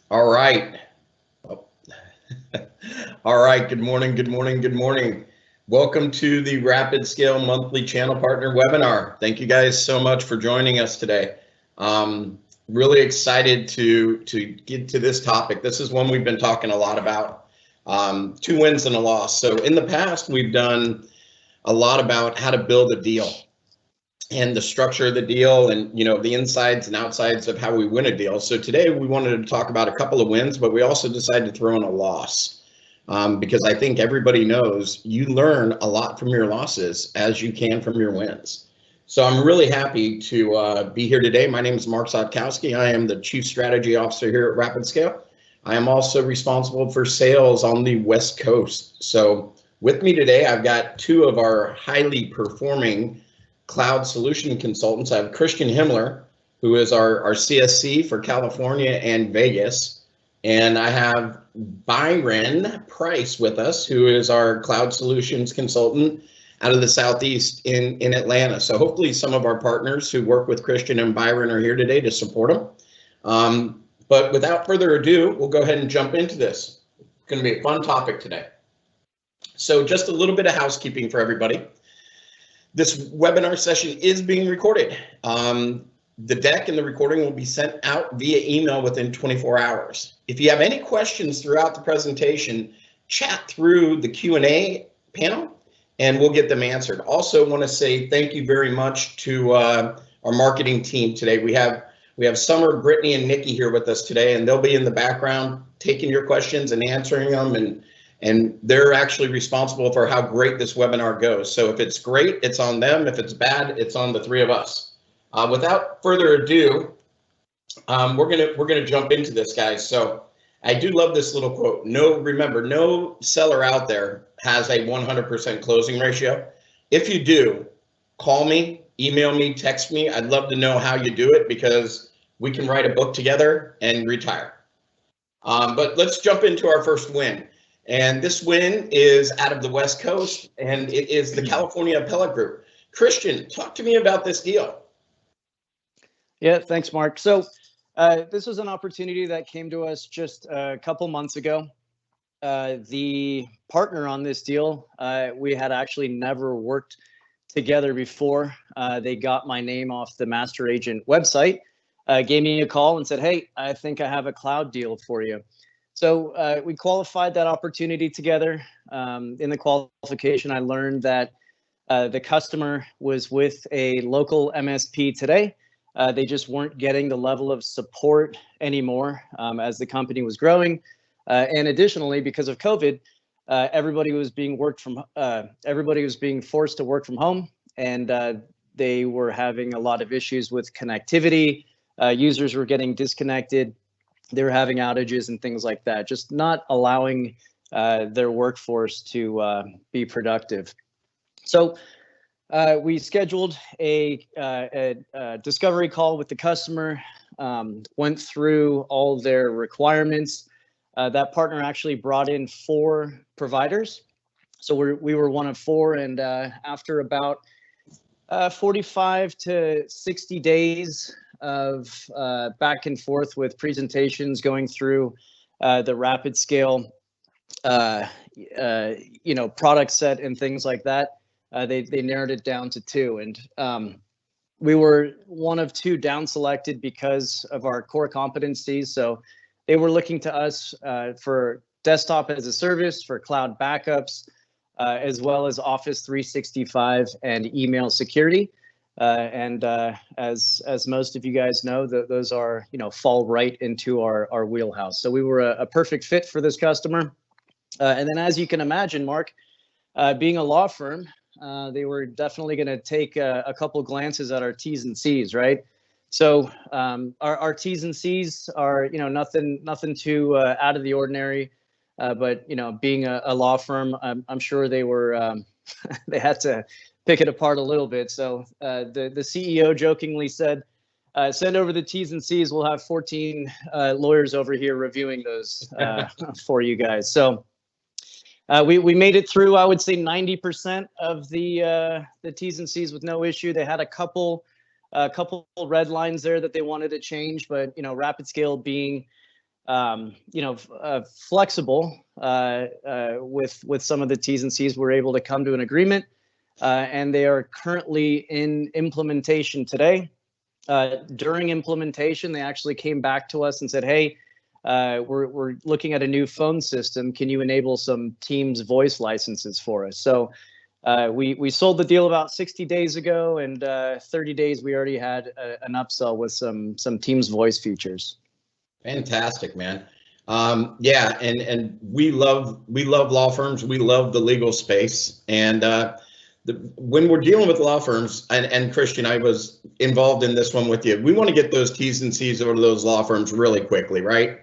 All right. Oh. All right. Good morning. Good morning. Good morning. Welcome to the RapidScale monthly channel partner webinar. Thank you guys so much for joining us today. Really excited to get to this topic. This is one we've been talking a lot about. 2 wins and a loss. So in the past, we've done a lot about how to build a deal and the structure of the deal and the insides and outsides of how we win a deal. So today we wanted to talk about a couple of wins, but we also decided to throw in a loss because I think everybody knows you learn a lot from your losses as you can from your wins. So I'm really happy to be here today. My name is Mark Szotkowski. I am the Chief Strategy Officer here at RapidScale. I am also responsible for sales on the West Coast. So with me today, I've got 2 of our highly performing cloud solution consultants. I have Christian Himmler, who is our CSC for California and Vegas. And I have Byron Price with us, who is our cloud solutions consultant out of the Southeast in Atlanta. So hopefully some of our partners who work with Christian and Byron are here today to support them. But without further ado, we'll go ahead and jump into this. It's going to be a fun topic today. So just a little bit of housekeeping for everybody. This webinar session is being recorded. The deck and the recording will be sent out via email within 24 hours. If you have any questions throughout the presentation, chat through the Q&A panel and we'll get them answered. Also want to say thank you very much to our marketing team today. We have Summer, Brittany, and Nikki here with us today, and they'll be in the background taking your questions and answering them, and they're actually responsible for how great this webinar goes. So if it's great, it's on them. If it's bad, it's on the 3 of us. Without further ado, we're gonna jump into this, guys. So I do love this little quote. Remember, no seller out there has a 100% closing ratio. If you do, call me, email me, text me. I'd love to know how you do it because we can write a book together and retire. But let's jump into our first win. And this win is out of the West Coast, and it is the California Appellate Group. Christian, talk to me about this deal. Yeah, thanks, Mark. So this was an opportunity that came to us just a couple months ago. The partner on this deal, we had actually never worked together before. They got my name off the master agent website, gave me a call and said, hey, I think I have a cloud deal for you. So we qualified that opportunity together. In the qualification, I learned that the customer was with a local MSP today. They just weren't getting the level of support anymore as the company was growing. And additionally, because of COVID, everybody was being forced to work from home, and they were having a lot of issues with connectivity. Users were getting disconnected. They were having outages and things like that, just not allowing their workforce to be productive. So we scheduled a discovery call with the customer, went through all their requirements. That partner actually brought in 4 providers. So we were one of 4, and after about 45 to 60 days of back and forth with presentations going through the RapidScale product set and things like that, they narrowed it down to 2, and we were one of 2 down selected because of our core competencies. So they were looking to us for desktop as a service, for cloud backups, as well as Office 365 and email security. And as most of you guys know, those are, fall right into our wheelhouse. So we were a perfect fit for this customer. And then, as you can imagine, Mark, being a law firm, they were definitely going to take a couple glances at our T's and C's, right? So our T's and C's are, nothing too out of the ordinary. But being a law firm, I'm sure they were they had to pick it apart a little bit. So the CEO jokingly said, send over the T's and C's. We'll have 14 lawyers over here reviewing those for you guys. So we made it through, I would say 90% of the T's and C's with no issue. They had a couple red lines there that they wanted to change, but RapidScale being flexible with some of the T's and C's. We're able to come to an agreement, and they are currently in implementation today. During implementation, they actually came back to us and said, hey, we're looking at a new phone system. Can you enable some Teams voice licenses for us? So we sold the deal about 60 days ago, and 30 days we already had an upsell with some Teams voice features. Fantastic, man. Yeah, and we love law firms. We love the legal space, and when we're dealing with law firms, and Christian, I was involved in this one with you. We want to get those T's and C's over to those law firms really quickly, right?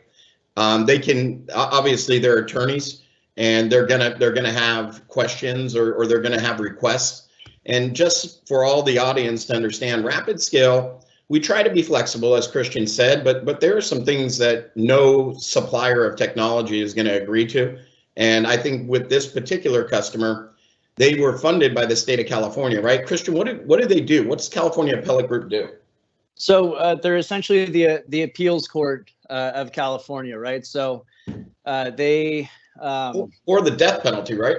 They can obviously they're attorneys, and they're gonna have questions or they're gonna have requests. And just for all the audience to understand, RapidScale, we try to be flexible, as Christian said, but there are some things that no supplier of technology is going to agree to. And I think with this particular customer, they were funded by the state of California, right? Christian, what do they do? What's California Appellate Group do? So they're essentially the appeals court of California, right? So they for the death penalty, right?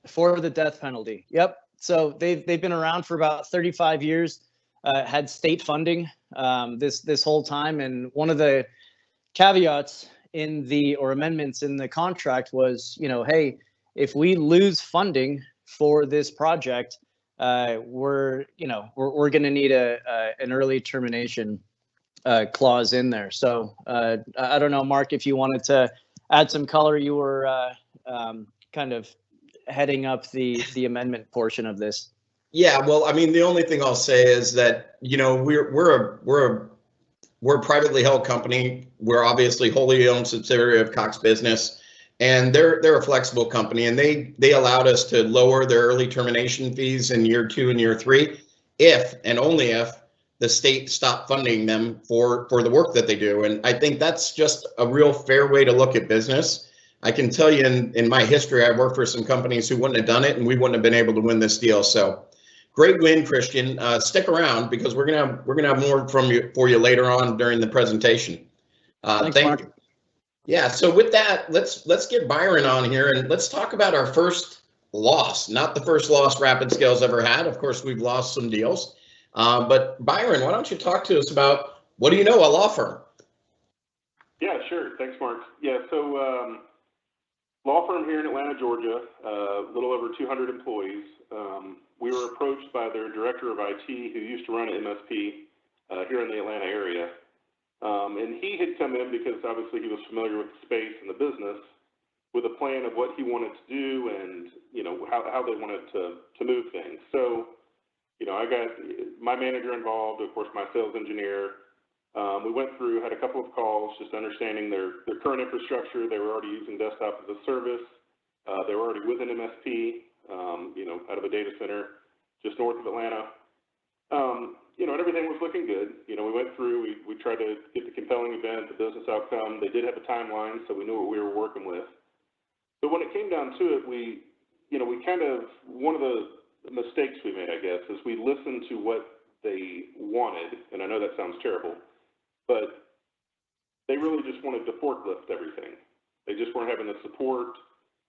For the death penalty. Yep. So they've been around for about 35 years. Had state funding this whole time, and one of the caveats or amendments in the contract was, hey, if we lose funding for this project, we're going to need an early termination clause in there. So I don't know, Mark, if you wanted to add some color. You were kind of heading up the amendment portion of this. Yeah, well, I mean, the only thing I'll say is that, we're a privately held company. We're obviously wholly owned subsidiary of Cox Business, and they're a flexible company, and they allowed us to lower their early termination fees in year 2 and year 3, if and only if the state stopped funding them for the work that they do. And I think that's just a real fair way to look at business. I can tell you in my history, I've worked for some companies who wouldn't have done it, and we wouldn't have been able to win this deal. So great win, Christian. Stick around because we're gonna have more for you later on during the presentation. Thanks, Mark. You. Yeah. So with that, let's get Byron on here and let's talk about our first loss. Not the first loss RapidScale's ever had. Of course, we've lost some deals, but Byron, why don't you talk to us about what do you know a law firm? Yeah, sure. Thanks, Mark. Yeah. So law firm here in Atlanta, Georgia, a little over 200 employees. We were approached by their director of IT, who used to run an MSP here in the Atlanta area. And he had come in because obviously he was familiar with the space and the business, with a plan of what he wanted to do and, how they wanted to move things. So, I got my manager involved, of course, my sales engineer. We went through, had a couple of calls, just understanding their current infrastructure. They were already using desktop as a service. They were already with an MSP, out of a data center just north of Atlanta. And everything was looking good. We went through, we tried to get the compelling event, the business outcome. They did have a timeline, so we knew what we were working with. But when it came down to it, we one of the mistakes we made, I guess, is we listened to what they wanted, and I know that sounds terrible, but they really just wanted to forklift everything. They just weren't having the support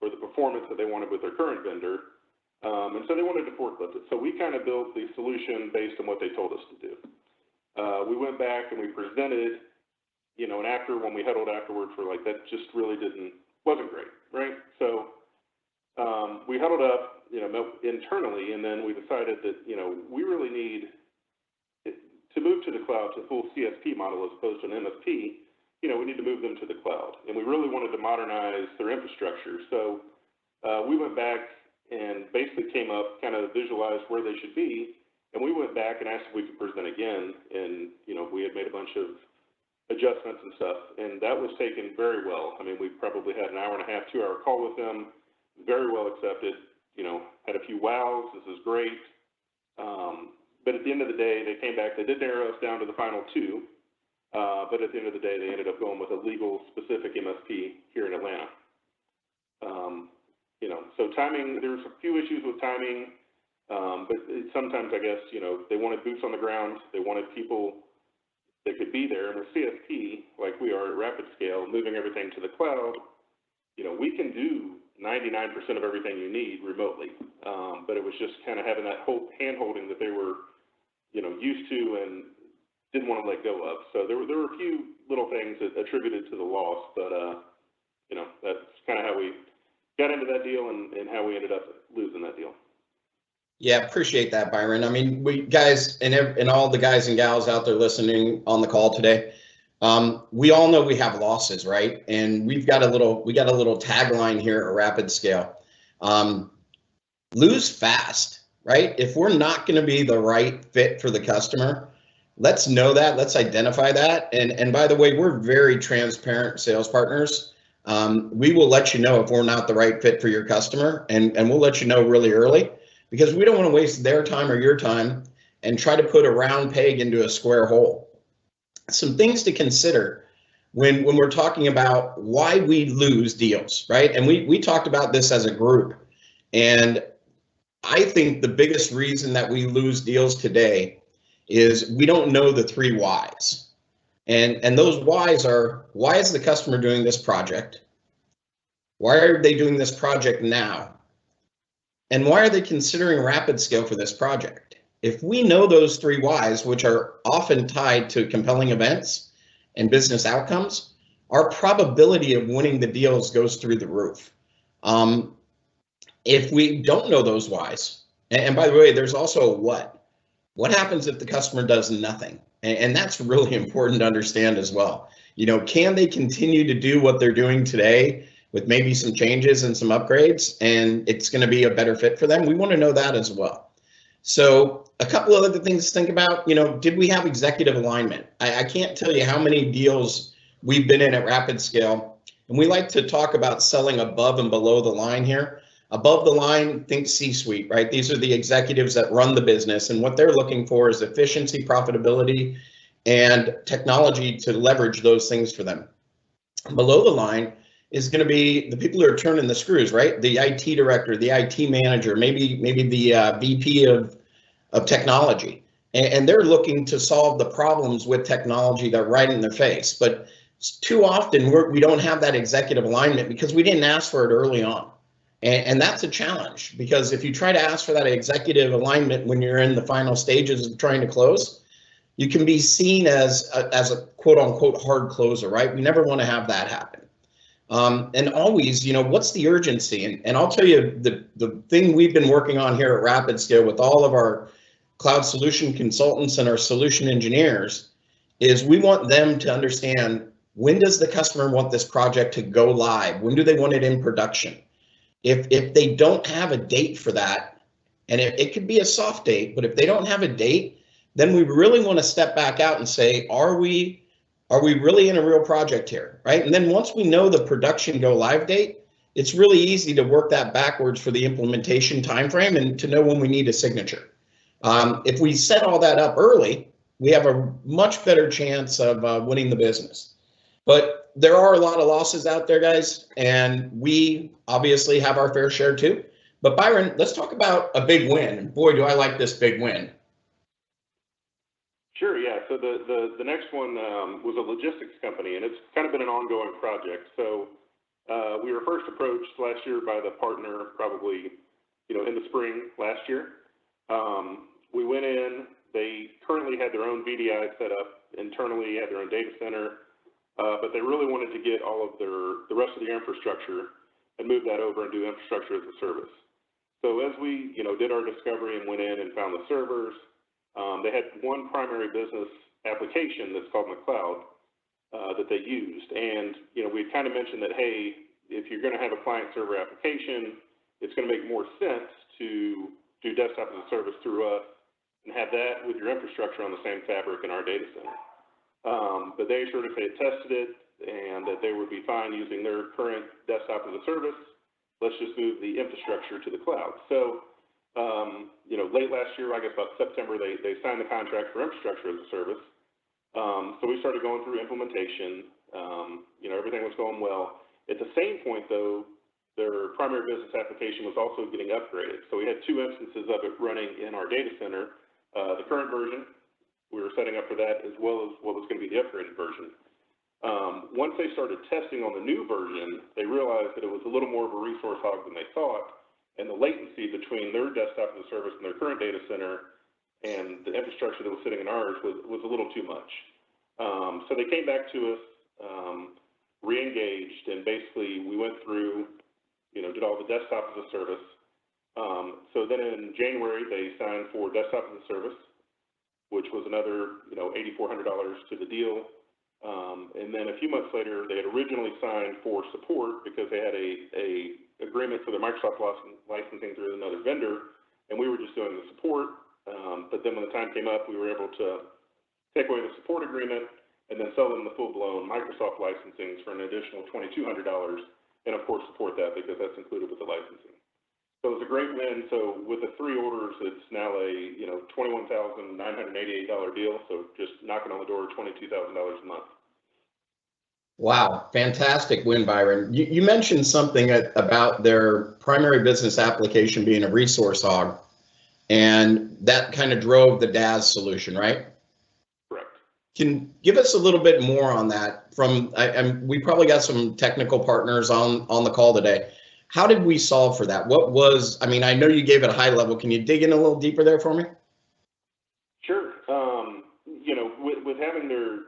or the performance that they wanted with their current vendor. And so they wanted to forklift it. So we kind of built the solution based on what they told us to do. We went back and we presented, and when we huddled afterwards, we're like, that just really wasn't great, right? So we huddled up, internally, and then we decided that, we really need to move to the cloud, to a full CSP model as opposed to an MSP. We need to move them to the cloud. And we really wanted to modernize their infrastructure. So we went back and basically came up, kind of visualized where they should be. And we went back and asked if we could present again. And, we had made a bunch of adjustments and stuff. And that was taken very well. I mean, we probably had an hour and a half, 2-hour call with them. Very well accepted. Had a few wows. This is great. But at the end of the day, they came back. They did narrow us down to the final 2. But at the end of the day, they ended up going with a legal specific MSP here in Atlanta. So timing, there was a few issues with timing, but sometimes I guess, they wanted boots on the ground. They wanted people that could be there. And with CSP, like we are at RapidScale, moving everything to the cloud, we can do 99% of everything you need remotely. But it was just kind of having that whole hand-holding that they were, used to and didn't want to let go of. So there were a few little things that attributed to the loss, but, that's kind of how we got into that deal and how we ended up losing that deal. Yeah, appreciate that, Byron. I mean, we guys and all the guys and gals out there listening on the call today, we all know we have losses, right? And we got a little tagline here at RapidScale. Lose fast, right? If we're not going to be the right fit for the customer, let's know that, let's identify that. And by the way, we're very transparent sales partners. We will let you know if we're not the right fit for your customer, and we'll let you know really early, because we don't want to waste their time or your time and try to put a round peg into a square hole. Some things to consider when we're talking about why we lose deals, right? And we talked about this as a group. And I think the biggest reason that we lose deals today is we don't know the 3 whys. And those whys are, why is the customer doing this project? Why are they doing this project now? And why are they considering RapidScale for this project? If we know those 3 whys, which are often tied to compelling events and business outcomes, our probability of winning the deals goes through the roof. If we don't know those whys, and by the way, there's also a what. What happens if the customer does nothing? And that's really important to understand as well. Can they continue to do what they're doing today with maybe some changes and some upgrades, and it's going to be a better fit for them? We want to know that as well. So a couple of other things to think about, did we have executive alignment? I can't tell you how many deals we've been in at RapidScale, and we like to talk about selling above and below the line here. Above the line, think C-suite, right? These are the executives that run the business, and what they're looking for is efficiency, profitability, and technology to leverage those things for them. Below the line is going to be the people who are turning the screws, right? The IT director, the IT manager, maybe the VP of technology, and they're looking to solve the problems with technology that are right in their face. But too often we don't have that executive alignment because we didn't ask for it early on. And that's a challenge, because if you try to ask for that executive alignment when you're in the final stages of trying to close, you can be seen as a quote unquote hard closer, right? We never want to have that happen. And always, what's the urgency? And I'll tell you the thing we've been working on here at RapidScale with all of our cloud solution consultants and our solution engineers is we want them to understand, when does the customer want this project to go live? When do they want it in production? If they don't have a date for that, and it could be a soft date, but if they don't have a date, then we really want to step back out and say, are we really in a real project here, right? And then once we know the production go live date, it's really easy to work that backwards for the implementation timeframe and to know when we need a signature. If we set all that up early, we have a much better chance of winning the business. But there are a lot of losses out there, guys, and we obviously have our fair share too. But Byron, let's talk about a big win. Boy, do I like this big win. Sure, yeah. So the next one was a logistics company, and it's kind of been an ongoing project. So we were first approached last year by the partner, probably in the spring last year. We went in. They currently had their own VDI set up internally, had their own data center. But they really wanted to get all of the rest of the infrastructure and move that over and do infrastructure as a service. So as we, did our discovery and went in and found the servers, they had one primary business application that's called McCloud that they used. And, we kind of mentioned that, hey, if you're going to have a client server application, it's going to make more sense to do desktop as a service through us and have that with your infrastructure on the same fabric in our data center. But they assured us they had tested it and that they would be fine using their current desktop as a service. Let's just move the infrastructure to the cloud. So, late last year, I guess about September, they signed the contract for infrastructure as a service. So we started going through implementation. Everything was going well. At the same point, though, their primary business application was also getting upgraded. So we had 2 instances of it running in our data center. The current version, we were setting up for that, as well as what was going to be the upgraded version. Once they started testing on the new version, they realized that it was a little more of a resource hog than they thought, and the latency between their desktop as a service and their current data center and the infrastructure that was sitting in ours was a little too much. So they came back to us, re-engaged, and basically we went through, did all the desktop as a service. So then in January, they signed for desktop as a service, which was another, $8,400 to the deal. And then a few months later, they had originally signed for support because they had a agreement for the Microsoft licensing through another vendor, and we were just doing the support. But then when the time came up, we were able to take away the support agreement and then sell them the full-blown Microsoft licensing for an additional $2,200, and of course support that because that's included with the licensing. So it was a great win. So with the 3 orders, it's now a $21,988 deal. So just knocking on the door, $22,000 a month. Wow, fantastic win, Byron. You mentioned something about their primary business application being a resource hog, and that kind of drove the DAS solution, right? Correct. Can give us a little bit more on that. We probably got some technical partners on the call today. How did we solve for that? I know you gave it a high level. Can you dig in a little deeper there for me? Sure. With having there's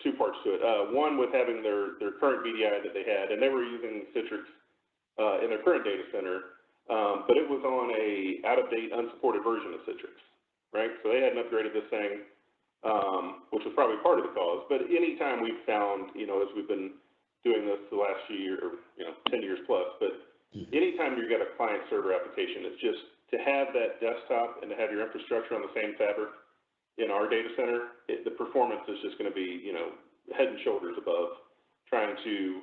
2 parts to it. One, with having their current VDI that they had, and they were using Citrix in their current data center, but it was on a out-of-date, unsupported version of Citrix, right? So they hadn't upgraded this thing, which was probably part of the cause. But anytime we've found, as we've been doing this the last few years, or 10 years plus, but anytime you've got a client-server application, it's just to have that desktop and to have your infrastructure on the same fabric in our data center, the performance is just going to be, head and shoulders above trying to,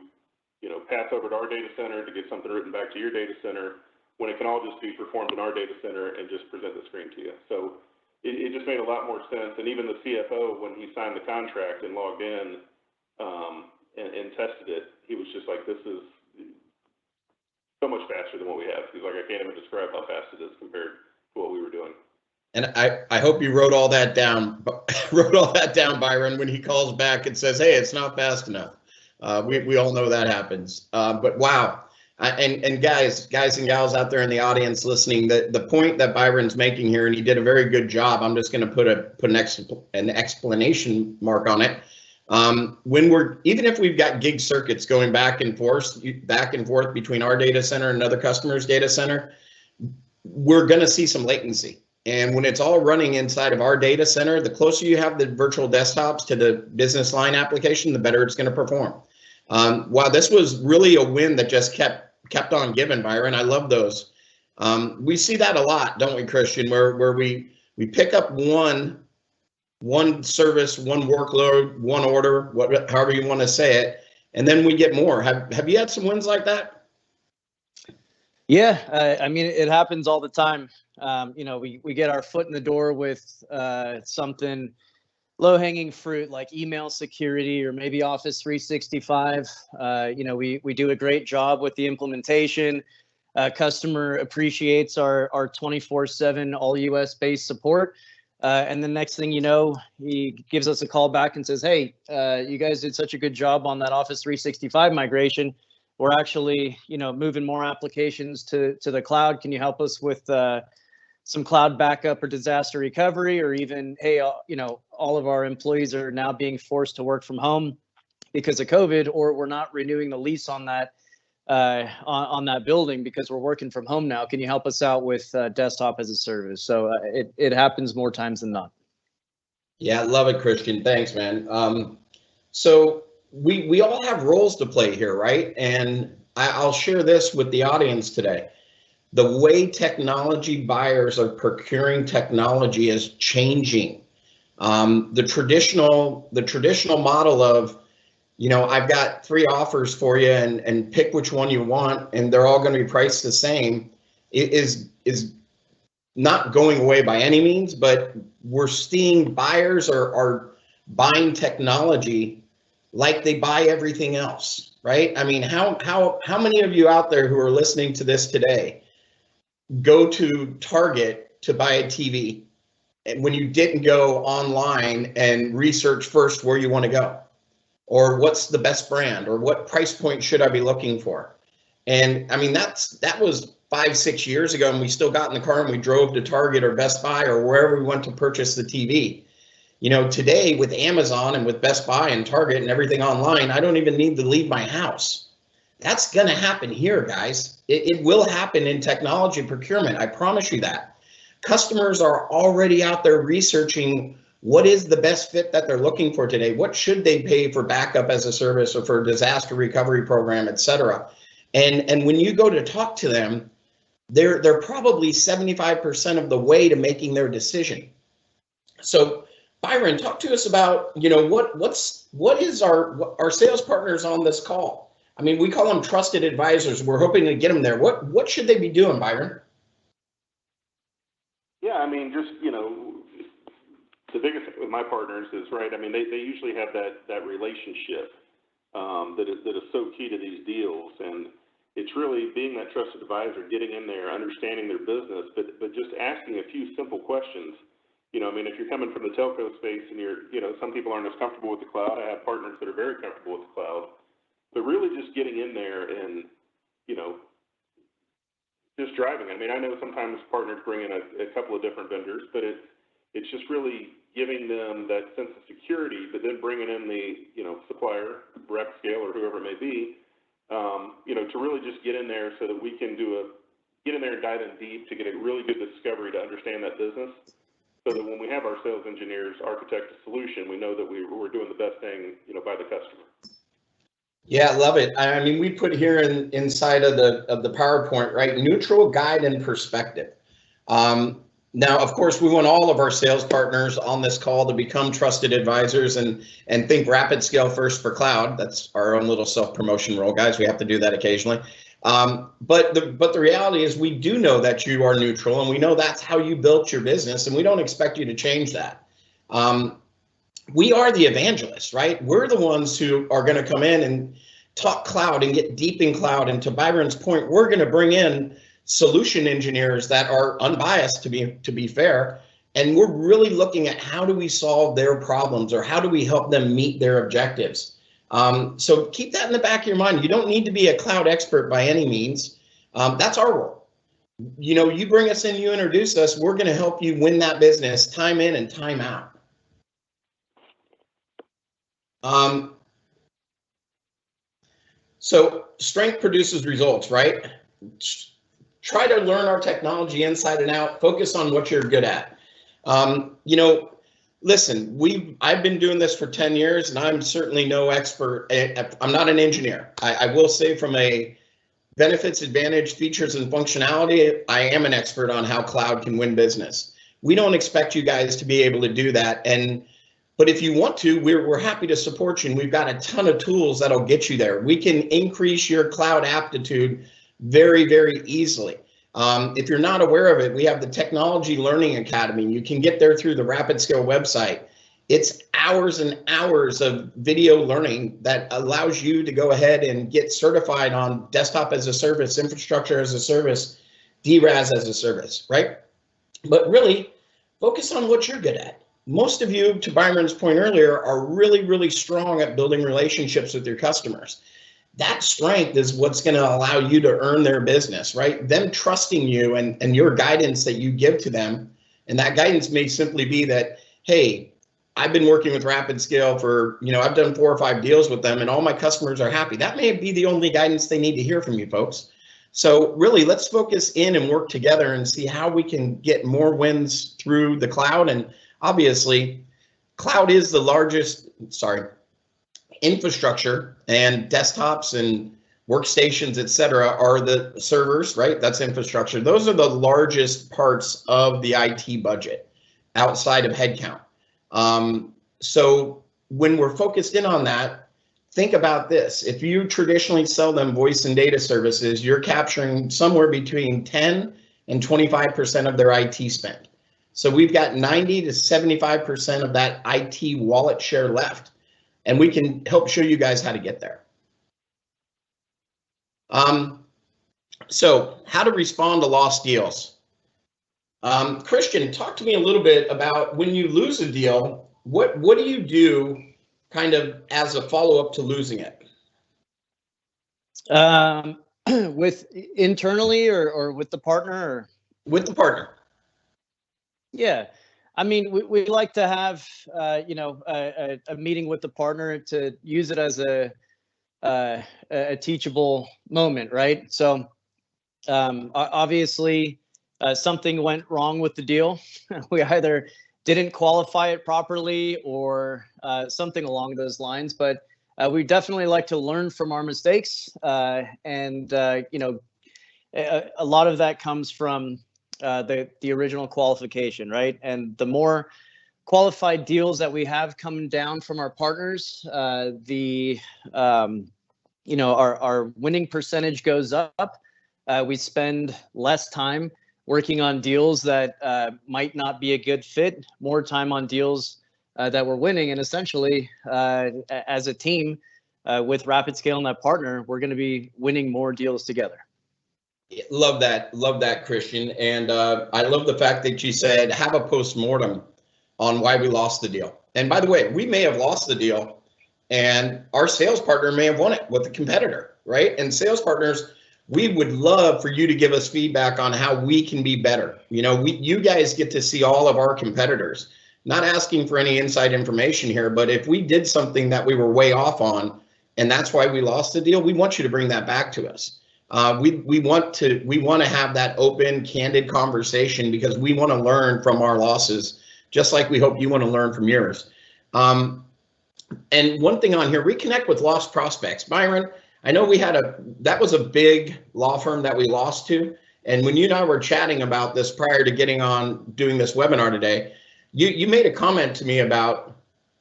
pass over to our data center to get something written back to your data center when it can all just be performed in our data center and just present the screen to you. So it just made a lot more sense. And even the CFO, when he signed the contract and logged in and tested it, he was just like, this is so much faster than what we have. He's like, I can't even describe how fast it is compared to what we were doing. And I hope you wrote all that down, Byron, when he calls back and says, hey, it's not fast enough. We all know that happens. But wow. And guys and gals out there in the audience listening, the point that Byron's making here, and he did a very good job. I'm just going to put an explanation mark on it. Even if we've got gig circuits going back and forth between our data center and another customer's data center, we're going to see some latency. And when it's all running inside of our data center, the closer you have the virtual desktops to the business line application, the better it's going to perform. Wow, this was really a win that just kept on giving, Byron. I love those. We see that a lot, don't we, Christian? Where we pick up one service, one workload, one order, however you want to say it, and then we get more. Have you had some wins like that? Yeah, it happens all the time. We get our foot in the door with something low-hanging fruit like email security or maybe Office 365. We do a great job with the implementation. Customer appreciates our 24/7 all US based support. And the next thing you know, he gives us a call back and says, hey, you guys did such a good job on that Office 365 migration. We're actually, moving more applications to the cloud. Can you help us with some cloud backup or disaster recovery? Or even, hey, all of our employees are now being forced to work from home because of COVID, or we're not renewing the lease on that on that building because we're working from home now. Can you help us out with desktop as a service? So it happens more times than not. Yeah, I love it, Christian. Thanks, man. So we all have roles to play here, right? And I'll share this with the audience today. The way technology buyers are procuring technology is changing. The traditional model of, I've got 3 offers for you and pick which one you want, and they're all going to be priced the same, is not going away by any means, but we're seeing buyers are buying technology like they buy everything else, right? I mean, how many of you out there who are listening to this today go to Target to buy a TV, when you didn't go online and research first where you want to go, or what's the best brand, or what price point should I be looking for? And I mean, that was 5-6 years ago, and we still got in the car and we drove to Target or Best Buy or wherever we went to purchase the TV. You know, today with Amazon and with Best Buy and Target and everything online, I don't even need to leave my house. That's going to happen here, guys. It will happen in technology procurement. I promise you that. Customers are already out there researching what is the best fit that they're looking for today. What should they pay for backup as a service or for disaster recovery program, et cetera. And when you go to talk to them, they're probably 75% of the way to making their decision. So Byron, talk to us about, you know, what is our sales partners on this call? I mean, we call them trusted advisors. We're hoping to get them there. What should they be doing, Byron? Yeah, I mean, just, you know, the biggest thing with my partners is, right, I mean, they usually have that relationship that is so key to these deals. And it's really being that trusted advisor, getting in there, understanding their business, but just asking a few simple questions. You know, I mean, if you're coming from the telco space and you know, some people aren't as comfortable with the cloud. I have partners that are very comfortable with the cloud, but really just getting in there and, you know, just driving. I mean, I know sometimes partners bring in a couple of different vendors, but it's just really giving them that sense of security, but then bringing in the, you know, supplier, RapidScale or whoever it may be, you know, to really just get in there so that we can get in there and dive in deep to get a really good discovery to understand that business. So that when we have our sales engineers architect a solution, we know that we're doing the best thing, you know, by the customer. Yeah, I love it. I mean, we put here inside of the PowerPoint, right? Neutral, guide, and perspective. Now, of course, we want all of our sales partners on this call to become trusted advisors and think RapidScale first for cloud. That's our own little self-promotion role, guys. We have to do that occasionally. But the reality is we do know that you are neutral, and we know that's how you built your business, and we don't expect you to change that. We are the evangelists, right? We're the ones who are going to come in and talk cloud and get deep in cloud. And to Byron's point, we're going to bring in solution engineers that are unbiased, to be fair, and we're really looking at how do we solve their problems or how do we help them meet their objectives. So keep that in the back of your mind. You don't need to be a cloud expert by any means. That's our role. You know, you bring us in, you introduce us, we're going to help you win that business time in and time out. So strength produces results, right? Try to learn our technology inside and out. Focus on what you're good at. You know, listen, I've been doing this for 10 years, and I'm certainly no expert. I'm not an engineer. I will say from a benefits, advantage, features, and functionality, I am an expert on how cloud can win business. We don't expect you guys to be able to do that. But if you want to, we're happy to support you, and we've got a ton of tools that'll get you there. We can increase your cloud aptitude very, very easily. If you're not aware of it, we have the Technology Learning Academy. You can get there through the RapidScale website. It's hours and hours of video learning that allows you to go ahead and get certified on desktop as a service, infrastructure as a service, DRaaS as a service, right? But really, focus on what you're good at. Most of you, to Byron's point earlier, are really, really strong at building relationships with your customers. That strength is what's going to allow you to earn their business, right? Them trusting you and your guidance that you give to them. And that guidance may simply be that, hey, I've been working with RapidScale for, you know, I've done 4 or 5 deals with them and all my customers are happy. That may be the only guidance they need to hear from you folks. So really, let's focus in and work together and see how we can get more wins through the cloud. And obviously, cloud is the largest, infrastructure, and desktops and workstations, et cetera, are the servers, right? That's infrastructure. Those are the largest parts of the IT budget outside of headcount. So when we're focused in on that, think about this. If you traditionally sell them voice and data services, you're capturing somewhere between 10 and 25% of their IT spend. So we've got 90 to 75% of that IT wallet share left. And we can help show you guys how to get there. So how to respond to lost deals. Christian, talk to me a little bit about when you lose a deal, what do you do kind of as a follow-up to losing it? With internally or with the partner? Or? With the partner. Yeah. I mean, we like to have, a meeting with the partner to use it as a teachable moment, right? So obviously something went wrong with the deal. We either didn't qualify it properly or something along those lines, but we definitely like to learn from our mistakes. And a lot of that comes from the original qualification, right? And the more qualified deals that we have coming down from our partners, our winning percentage goes up. We spend less time working on deals that might not be a good fit, more time on deals that we're winning. And essentially, as a team with RapidScale and that partner, we're going to be winning more deals together. Love that, Christian. And I love the fact that you said have a postmortem on why we lost the deal. And by the way, we may have lost the deal and our sales partner may have won it with a competitor, right? And sales partners, we would love for you to give us feedback on how we can be better. You guys get to see all of our competitors. Not asking for any inside information here, but if we did something that we were way off on, and that's why we lost the deal, we want you to bring that back to us. We want to have that open, candid conversation because we want to learn from our losses, just like we hope you want to learn from yours. And one thing on here, reconnect with lost prospects. Byron, I know that was a big law firm that we lost to. And when you and I were chatting about this prior to getting on doing this webinar today, you made a comment to me about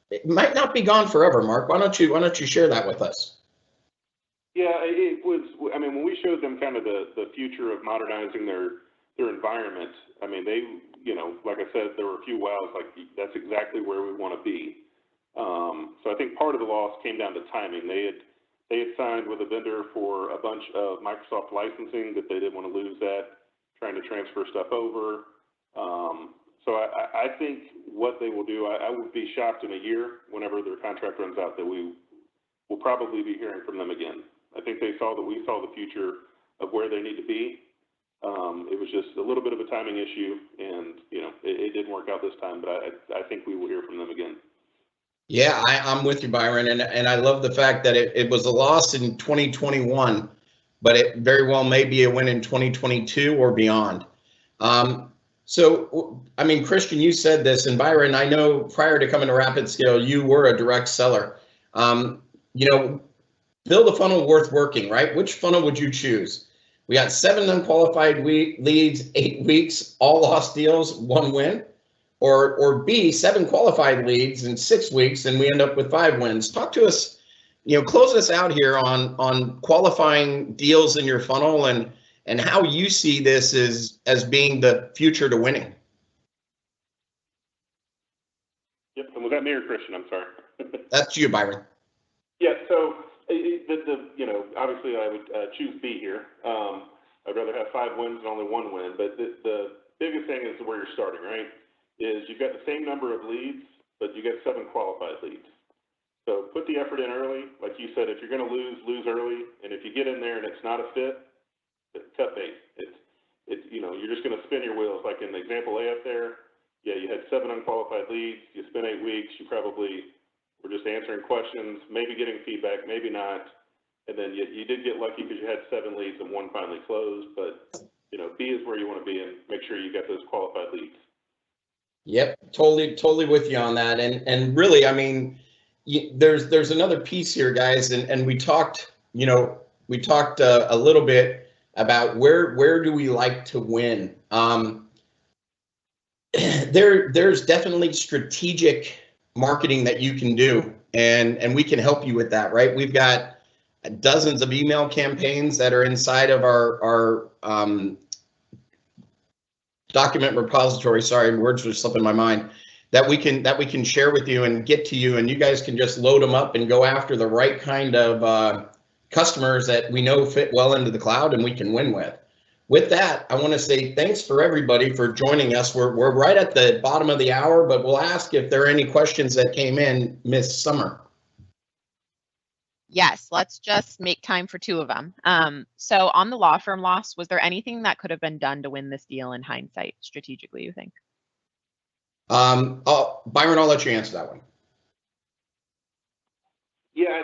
it might not be gone forever. Mark, why don't you share that with us? Yeah, it was. I mean, when we showed them kind of the future of modernizing their environment, I mean, they, like I said, there were a few wows. Like that's exactly where we want to be. So I think part of the loss came down to timing. They had signed with a vendor for a bunch of Microsoft licensing that they didn't want to lose that, trying to transfer stuff over. So I think what they will do, I would be shocked in a year whenever their contract runs out that we will probably be hearing from them again. I think they saw that we saw the future of where they need to be. It was just a little bit of a timing issue, and it didn't work out this time. But I think we will hear from them again. Yeah, I'm with you, Byron, and I love the fact that it was a loss in 2021, but it very well may be a win in 2022 or beyond. So, I mean, Christian, you said this, and Byron, I know prior to coming to RapidScale, you were a direct seller. Build a funnel worth working, right? Which funnel would you choose? We got 7 unqualified leads, 8 weeks, all lost deals, 1 win. Or B, 7 qualified leads in 6 weeks, and we end up with 5 wins. Talk to us, close us out here on qualifying deals in your funnel and how you see this as being the future to winning. Yep, and was that me or Christian? I'm sorry. That's you, Byron. Yeah, so obviously I would choose B here. I'd rather have 5 wins than only 1 win, but the biggest thing is where you're starting, right? Is you've got the same number of leads, but you get 7 qualified leads. So put the effort in early. Like you said, if you're going to lose early, and if you get in there and it's not a fit, cut bait. You're just going to spin your wheels. Like in the example A up there, yeah, you had 7 unqualified leads. You spent 8 weeks. You probably were just answering questions, maybe getting feedback, maybe not. And then you did get lucky because you had 7 leads and 1 finally closed. But B is where you want to be, and make sure you get those qualified leads. Yep, totally with you on that. And really, I mean, there's another piece here, guys, and we talked a little bit about where do we like to win. There's definitely strategic marketing that you can do, and we can help you with that, right? We've got dozens of email campaigns that are inside of our document repository. Sorry, words were slipping my mind. That we can share with you and get to you, and you guys can just load them up and go after the right kind of customers that we know fit well into the cloud and we can win with. with that, I want to say thanks for everybody for joining us. We're right at the bottom of the hour, but we'll ask if there are any questions that came in, Miss Summer. Yes, let's just make time for two of them. So on the law firm loss, was there anything that could have been done to win this deal in hindsight, strategically, you think? Byron, I'll let you answer that one. Yeah,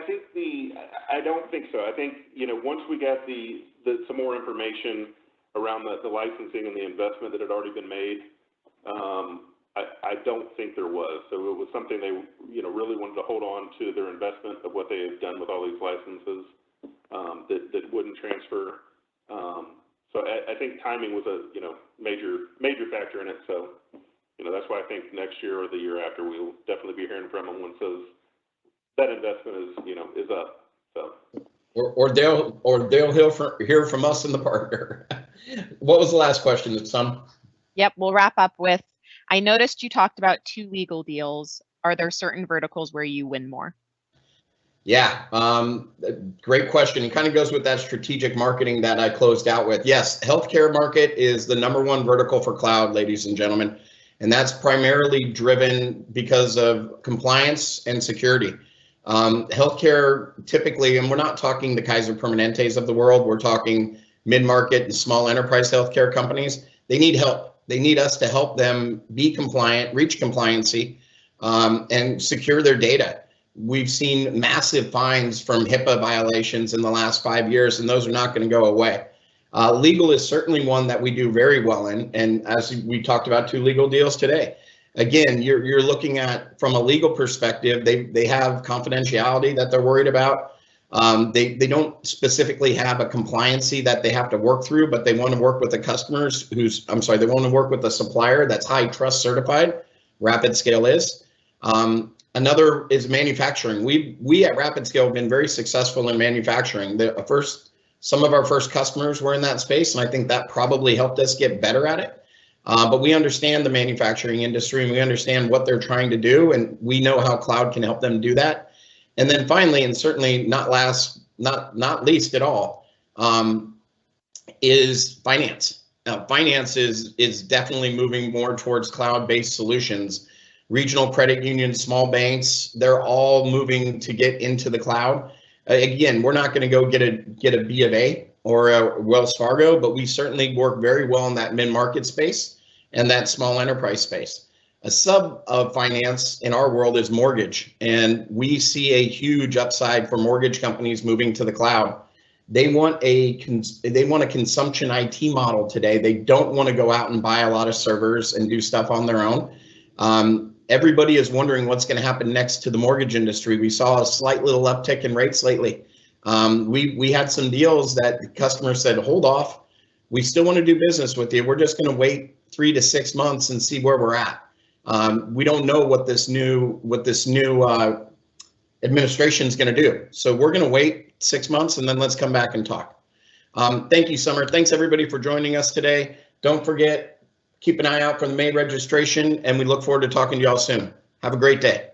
I don't think so. I think, once we got some more information around the licensing and the investment that had already been made, I don't think there was. So it was something they, really wanted to hold on to their investment of what they had done with all these licenses, that wouldn't transfer. So I think timing was a, major factor in it. So, that's why I think next year or the year after, we'll definitely be hearing from them once that investment is up. So. Or they'll hear from us and the partner. What was the last question, Sam? Yep, we'll wrap up with, I noticed you talked about 2 legal deals. Are there certain verticals where you win more? Yeah, great question. It kind of goes with that strategic marketing that I closed out with. Yes, healthcare market is the #1 vertical for cloud, ladies and gentlemen. And that's primarily driven because of compliance and security. Healthcare typically, and we're not talking the Kaiser Permanentes of the world, we're talking mid-market and small enterprise healthcare companies. They need help. They need us to help them be compliant, reach compliancy, and secure their data. We've seen massive fines from HIPAA violations in the last 5 years, and those are not going to go away. Legal is certainly one that we do very well in, and as we talked about 2 legal deals today. Again, you're looking at, from a legal perspective, they have confidentiality that they're worried about. They don't specifically have a compliancy that they have to work through, but they want to work with the customers they want to work with a supplier that's high trust certified. RapidScale is. Another is manufacturing. We at RapidScale have been very successful in manufacturing. Some of our first customers were in that space, and I think that probably helped us get better at it. But we understand the manufacturing industry, and we understand what they're trying to do, and we know how cloud can help them do that. And then finally, and certainly not least at all, is finance. Finance is definitely moving more towards cloud-based solutions. Regional credit unions, small banks, they're all moving to get into the cloud. Again, we're not going to go get a B of A or a Wells Fargo, but we certainly work very well in that mid-market space and that small enterprise space. A sub of finance in our world is mortgage, and we see a huge upside for mortgage companies moving to the cloud. They want a consumption IT model today. They don't want to go out and buy a lot of servers and do stuff on their own. Everybody is wondering what's going to happen next to the mortgage industry. We saw a slight little uptick in rates lately. We had some deals that the customer said, hold off. We still want to do business with you. We're just going to wait 3 to 6 months and see where we're at. We don't know what this new administration is going to do. So we're going to wait 6 months and then let's come back and talk. Thank you, Summer. Thanks everybody for joining us today. Don't forget, keep an eye out for the May registration, and we look forward to talking to y'all soon. Have a great day.